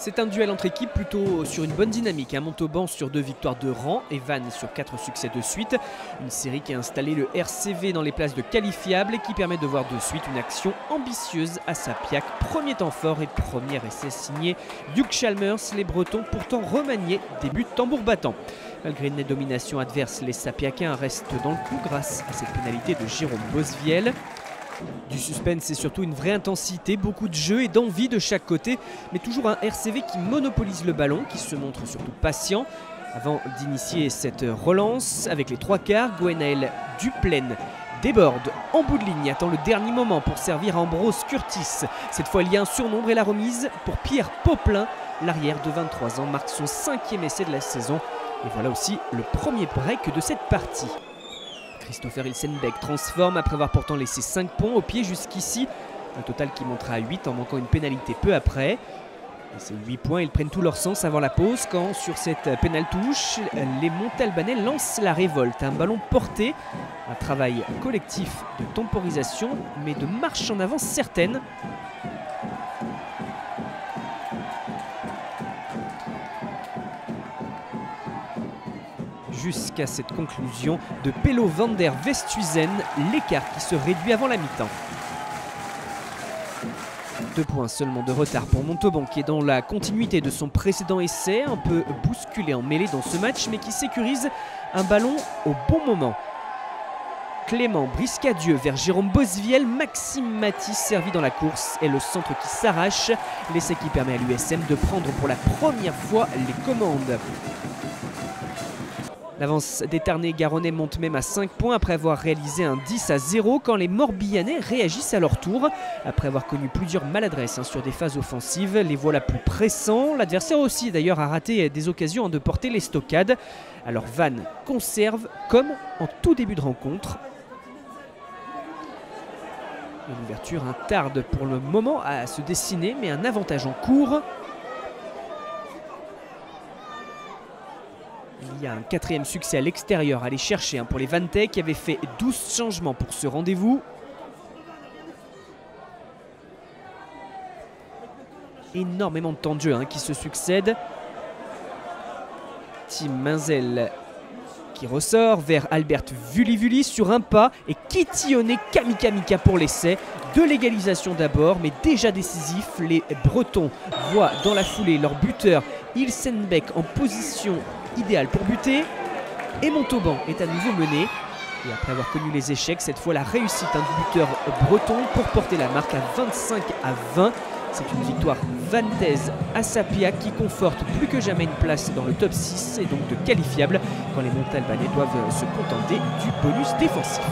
C'est un duel entre équipes plutôt sur une bonne dynamique. Montauban sur 2 victoires de rang et Vannes sur 4 succès de suite. Une série qui a installé le RCV dans les places de qualifiables et qui permet de voir de suite une action ambitieuse à Sapiac. Premier temps fort et premier essai signé Duke Chalmers. Les Bretons pourtant remaniés débutent tambour battant. Malgré une domination adverse, les Sapiacains restent dans le coup grâce à cette pénalité de Jérôme Bosviel. Du suspense et surtout une vraie intensité, beaucoup de jeu et d'envie de chaque côté, mais toujours un RCV qui monopolise le ballon, qui se montre surtout patient. Avant d'initier cette relance, avec les 3 quarts, Gwenaël Duplaine déborde en bout de ligne, attend le dernier moment pour servir à Ambrose Curtis. Cette fois, il y a un surnombre et la remise pour Pierre Poplin. L'arrière de 23 ans marque son 5e essai de la saison. Et voilà aussi le premier break de cette partie. Christopher Ilsenbeck transforme après avoir pourtant laissé 5 points au pied jusqu'ici. Un total qui montera à 8 en manquant une pénalité peu après. Et ces 8 points, ils prennent tout leur sens avant la pause quand sur cette pénale touche, les Montalbanais lancent la révolte. Un ballon porté, un travail collectif de temporisation mais de marche en avant certaine. Jusqu'à cette conclusion de Pello van der Westhuizen, l'écart qui se réduit avant la mi-temps. 2 points seulement de retard pour Montauban qui est dans la continuité de son précédent essai, un peu bousculé en mêlée dans ce match mais qui sécurise un ballon au bon moment. Clément Briscadieu vers Jérôme Bosviel, Maxime Matisse servi dans la course et le centre qui s'arrache. L'essai qui permet à l'USM de prendre pour la première fois les commandes. L'avance des Tarnais-Garonnais monte même à 5 points après avoir réalisé un 10-0 quand les Morbihanais réagissent à leur tour. Après avoir connu plusieurs maladresses sur des phases offensives, les voilà plus pressants. L'adversaire aussi d'ailleurs a raté des occasions de porter les stockades. Alors Vannes conserve comme en tout début de rencontre. Une ouverture tarde pour le moment à se dessiner mais un avantage en cours. Il y a un 4e succès à l'extérieur à aller chercher pour les Vantais qui avaient fait 12 changements pour ce rendez-vous. Énormément de temps de jeu qui se succèdent. Tim Menzel qui ressort vers Albert Vulivuli sur un pas et Kitillone Kamika pour l'essai. De l'égalisation d'abord, mais déjà décisif. Les Bretons voient dans la foulée leur buteur Ilsenbeck en position idéale pour buter. Et Montauban est à nouveau mené. Et après avoir connu les échecs, cette fois la réussite du buteur breton pour porter la marque à 25-20. C'est une victoire vantaise à Sapiac qui conforte plus que jamais une place dans le top 6 et donc de qualifiable quand les Montalbanais doivent se contenter du bonus défensif.